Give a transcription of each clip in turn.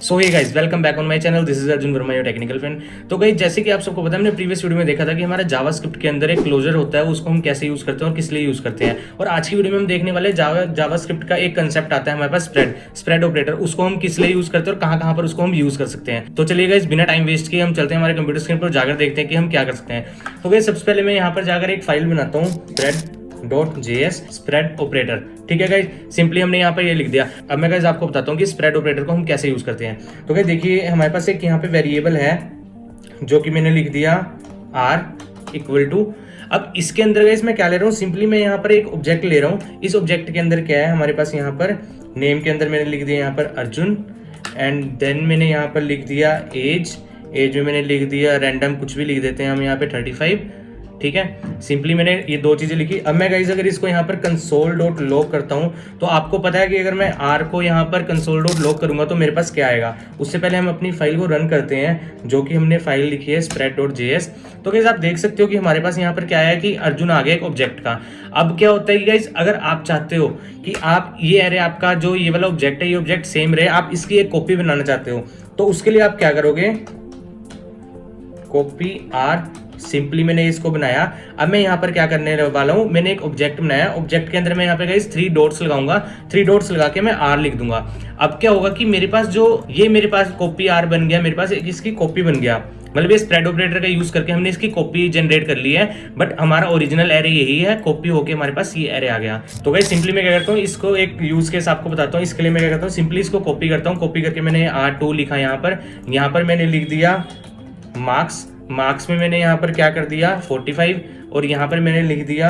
So hey guys, welcome back on my channel. This is Arjun Verma, your technical friend. तो guys, जैसे कि आप सबको पता है, हमने प्रीवियस वीडियो में देखा था कि हमारा जावास्क्रिप्ट के अंदर एक क्लोजर होता है, उसको हम कैसे यूज करते हैं और किस लिए यूज करते हैं। और आज की वीडियो में हम देखने वाले जावास्क्रिप्ट का एक कंसेप्ट आता है हमारे पास, स्प्रेड ऑपरेटर। उसको हम किस लिए यूज करते हैं और कहाँ कहाँ पर उसको हम यूज कर सकते हैं। तो चलिए गाइस, बिना टाइम वेस्ट किए हम चलते हैं हमारे कंप्यूटर स्क्रीन पर, जाकर देखते हैं कि हम क्या कर सकते हैं। तो गाइस, सबसे पहले मैं यहाँ पर जाकर एक फाइल बनाता हूँ, .js स्प्रेड ऑपरेटर। ठीक है गाइज, सिंपली हमने यहाँ पर ये लिख दिया। अब मैं गाइज आपको बताता हूँ कि स्प्रेड ऑपरेटर को हम कैसे यूज करते हैं। तो गाइज देखिए, हमारे पास एक यहाँ पे वेरिएबल है जो कि मैंने लिख दिया r इक्वल टू। अब इसके अंदर गाइज मैं क्या ले रहा हूँ, सिंपली मैं यहाँ पर एक ऑब्जेक्ट ले रहा हूँ। इस ऑब्जेक्ट के अंदर क्या है हमारे पास, यहाँ पर नेम के अंदर मैंने लिख दिया यहाँ पर अर्जुन, एंड देन मैंने यहाँ पर लिख दिया एज में मैंने लिख दिया रैंडम, कुछ भी लिख देते हैं हम यहाँ पे 35। ठीक है, सिंपली मैंने ये दो चीजें लिखी। अब मैं गाइस अगर इसको यहाँ पर console.log करता हूँ, तो आपको पता है कि अगर मैं r को यहाँ पर console.log करूंगा तो मेरे पास क्या आएगा। उससे पहले हम अपनी फाइल को रन करते हैं, जो कि हमने फाइल लिखी है spread.js। तो गाइस आप देख सकते हो कि हमारे पास यहाँ पर क्या है कि अर्जुन आ गया एक ऑब्जेक्ट का। अब क्या होता है कि गाइस, अगर आप चाहते हो कि आप ये अरे आपका जो ये वाला ऑब्जेक्ट है, ये ऑब्जेक्ट सेम रहे, आप इसकी एक कॉपी बनाना चाहते हो, तो उसके लिए आप क्या करोगे, कॉपी आर। सिंपली मैंने इसको बनाया। अब मैं यहाँ पर क्या करने वाला हूँ, मैंने एक ऑब्जेक्ट बनाया। ऑब्जेक्ट के अंदर मैं यहाँ पे गाइस 3 डॉट्स लगाऊंगा। 3 डॉट्स लगा के मैं आर लिख दूंगा। अब क्या होगा कि मेरे पास जो ये मेरे पास कॉपी आर बन गया, मेरे पास एक इसकी कॉपी बन गया। मतलब ये स्प्रेड ऑपरेटर का यूज करके हमने इसकी कॉपी जनरेट कर ली है, बट हमारा ओरिजिनल एरे यही है, कॉपी होके हमारे पास ये एरे आ गया। तो गाइस सिंपली मैं क्या करता हूँ, इसको एक यूज केस आपको बताता हूँ। इसके लिए मैं क्या करता हूँ, सिंपली इसको कॉपी करता हूँ। कॉपी करके मैंने R2 लिखा यहाँ पर मैंने लिख दिया मार्क्स में मैंने यहाँ पर क्या कर दिया 45, और यहाँ पर मैंने लिख दिया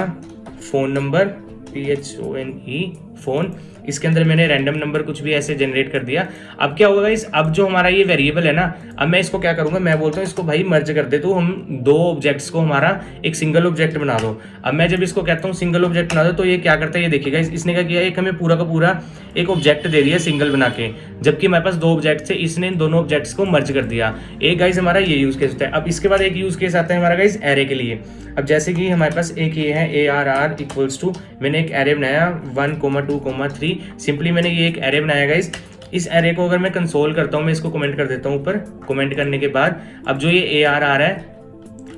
फोन नंबर PHONE फोन। इसके अंदर मैंने रैंडम नंबर कुछ भी ऐसे जनरेट कर दिया। अब क्या होगा इस, अब जो हमारा ये वेरिएबल है ना, अब मैं इसको क्या करूंगा, मैं बोलता हूँ इसको भाई मर्ज कर दे, तो हम दो ऑब्जेक्ट्स को हमारा एक सिंगल ऑब्जेक्ट बना दो। अब मैं जब इसको कहता हूँ सिंगल ऑब्जेक्ट बना दो, तो ये क्या करता है, ये देखिएगा इसने क्या किया, एक हमें पूरा का पूरा एक ऑब्जेक्ट दे दिया सिंगल बना के, जबकि हमारे पास 2 ऑब्जेक्ट थे, इसने इन दोनों ऑब्जेक्ट्स को मर्ज कर दिया। एक गाइज हमारा ये यूज केस होता है। अब इसके बाद एक यूज केस आता है हमारा गाइज एरे के लिए। अब जैसे कि हमारे पास एक ये है ARR इक्वल्स टू, मैंने एक एरे बनाया 1, 2, 3। सिंपली मैंने ये एक एरे बनाया गाइज। इस एरे को अगर मैं कंसोल करता हूँ, मैं इसको कमेंट कर देता हूँ ऊपर। कमेंट करने के बाद अब जो ये ARR है,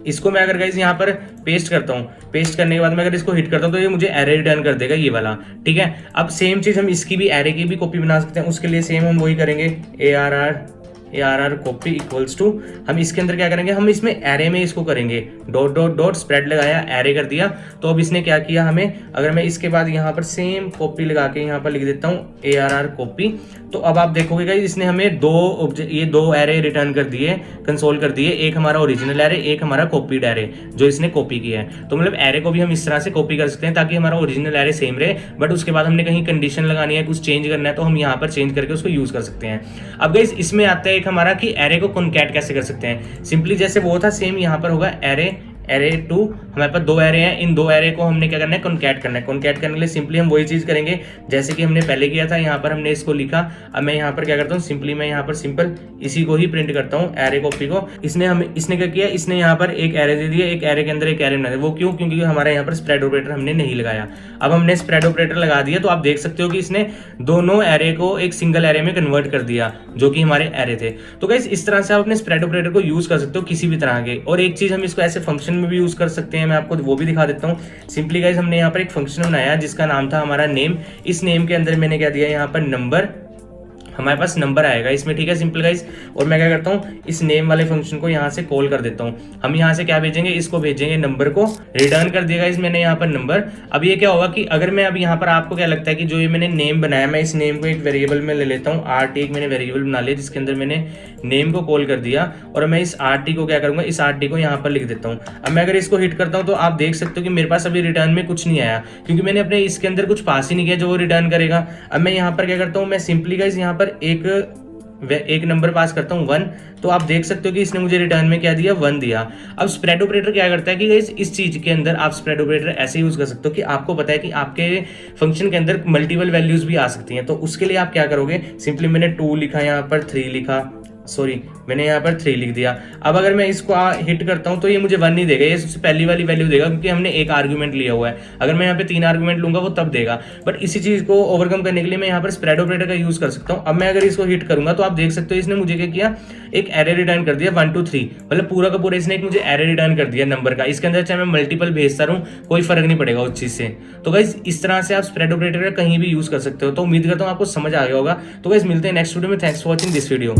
इसको मैं अगर गाइज यहाँ पर पेस्ट करता हूँ, पेस्ट करने के बाद मैं अगर इसको हिट करता हूँ, तो ये मुझे एरे रिटर्न कर देगा, ये वाला। ठीक है, अब सेम चीज हम इसकी भी एरे की भी कॉपी बना सकते हैं। उसके लिए सेम हम वही करेंगे, ARR कॉपी इक्वल्स टू, हम इसके अंदर क्या करेंगे, हम इसमें एरे में इसको करेंगे डॉट स्प्रेड लगाया, एरे कर दिया। तो अब इसने क्या किया हमें, अगर मैं इसके बाद यहाँ पर सेम कॉपी लगा के यहाँ पर लिख देता हूँ ARR कॉपी, तो अब आप देखोगे गाइस, इसने हमें ये दो एरे रिटर्न कर दिए, कंसोल कर दिए। एक हमारा ओरिजिनल एरे, एक हमारा कॉपीड एरे जो इसने कॉपी किया है। तो मतलब एरे को भी हम इस तरह से कॉपी कर सकते हैं ताकि हमारा ओरिजिनल एरे सेम रहे, बट उसके बाद हमने कहीं कंडीशन लगानी है, कुछ चेंज करना है, तो हम यहाँ पर चेंज करके उसको यूज कर सकते हैं। अब गाइस इसमें आता है एक हमारा कि एरे को कॉन्कैट कैसे कर सकते हैं। सिंपली जैसे वो था, सेम यहाँ पर होगा एरे 2। हमारे पास 2 एरे हैं, इन 2 एरे को हमने क्या करना है, कॉन्कैट करना है। कॉन्कैट करने के लिए सिंपली हम वही चीज करेंगे जैसे कि हमने पहले किया था। यहाँ पर हमने इसको लिखा। अब मैं यहाँ पर क्या करता हूँ, सिंपली मैं यहाँ पर सिंपल इसी को ही प्रिंट करता हूँ, एरे कॉपी को। इसने क्या किया, इसने यहाँ पर एक एरे दे दिया, एक एरे के अंदर एक एरे बना दिया। वो क्यों, क्योंकि हमारे यहाँ पर स्प्रेड ऑपरेटर हमने नहीं लगाया। अब हमने स्प्रेड ऑपरेटर लगा दिया, तो आप देख सकते हो कि इसने दोनों एरे को एक सिंगल एरे में कन्वर्ट कर दिया, जो कि हमारे एरे थे। तो गाइस इस तरह से आप अपने स्प्रेड ऑपरेटर को यूज कर सकते हो किसी भी तरह के। और एक चीज हम इसको ऐसे फंक्शन में भी यूज कर सकते हैं, मैं आपको वो भी दिखा देता हूँ। सिंपली गाइस हमने यहाँ पर एक फंक्शन बनाया जिसका नाम था हमारा नेम। इस नेम के अंदर मैंने क्या दिया, यहाँ पर नंबर, हमारे पास नंबर आएगा इसमें। ठीक है, सिंपल गाइस। और मैं क्या करता हूँ, इस नेम वाले फंक्शन को यहाँ से कॉल कर देता हूँ। हम यहाँ से क्या भेजेंगे, इसको भेजेंगे नंबर को, रिटर्न कर दिएगा इस मैंने यहाँ पर नंबर। अब ये क्या होगा कि अगर मैं अब यहाँ पर, आपको क्या लगता है कि जो ये मैंने नेम बनाया, मैं इस नेम को एक वेरिएबल में ले लेता हूँ, RT एक मैंने वेरिएबल बना लिया जिसके अंदर मैंने नेम को कॉल कर दिया, और मैं इस RT को क्या करूंगा, इस RT को यहाँ पर लिख देता हूँ। अब मैं अगर इसको हिट करता हूँ, तो आप देख सकते हो कि मेरे पास अभी रिटर्न में कुछ नहीं आया, क्योंकि मैंने अपने इसके अंदर कुछ पास ही नहीं किया जो वो रिटर्न करेगा। अब मैं यहाँ पर क्या करता हूँ, मैं सिंपली गाइस यहाँ पर एक नंबर पास करता हूँ 1, तो आप देख सकते हो कि इसने मुझे रिटर्न में क्या दिया, 1 दिया। अब स्प्रेड ऑपरेटर क्या करता है कि इस चीज के अंदर आप स्प्रेड ऑपरेटर ऐसे यूज कर सकते हो कि आपको पता है कि आपके फंक्शन के अंदर मल्टीपल वैल्यूज भी आ सकती हैं। तो उसके लिए आप क्या करोगे, सिंपली मैंने 2 लिखा, यहाँ पर 3 लिखा, सॉरी, मैंने यहाँ पर 3 लिख दिया। अब अगर मैं इसको हिट करता हूँ तो ये मुझे 1 नहीं देगा, ये सबसे पहली वाली वैल्यू देगा, क्योंकि हमने एक आर्गुमेंट लिया हुआ है। अगर मैं यहाँ पे 3 आर्गुमेंट लूंगा वो तब देगा। बट इसी चीज को ओवरकम करने के लिए मैं यहाँ पर स्प्रेड ऑपरेटर का यूज कर सकता हूँ। अब मैं अगर इसको हिट करूंगा तो आप देख सकते हो इसने मुझे क्या किया, एक एरे रिटर्न कर दिया 1 2 3, मतलब पूरा का पूरा इसने एक मुझे एरे रिटर्न कर दिया नंबर का। इसके अंदर चाहे मैं मल्टीपल भेजता रहूं कोई फर्क नहीं पड़ेगा उस चीज से। तो गाइस इस तरह से आप स्प्रेड ऑपरेटर का कहीं भी यूज कर सकते हो। तो उम्मीद करता हूँ आपको समझ आ गया होगा। तो गाइस मिलते हैं नेक्स्ट वीडियो में। Thanks for watching this video.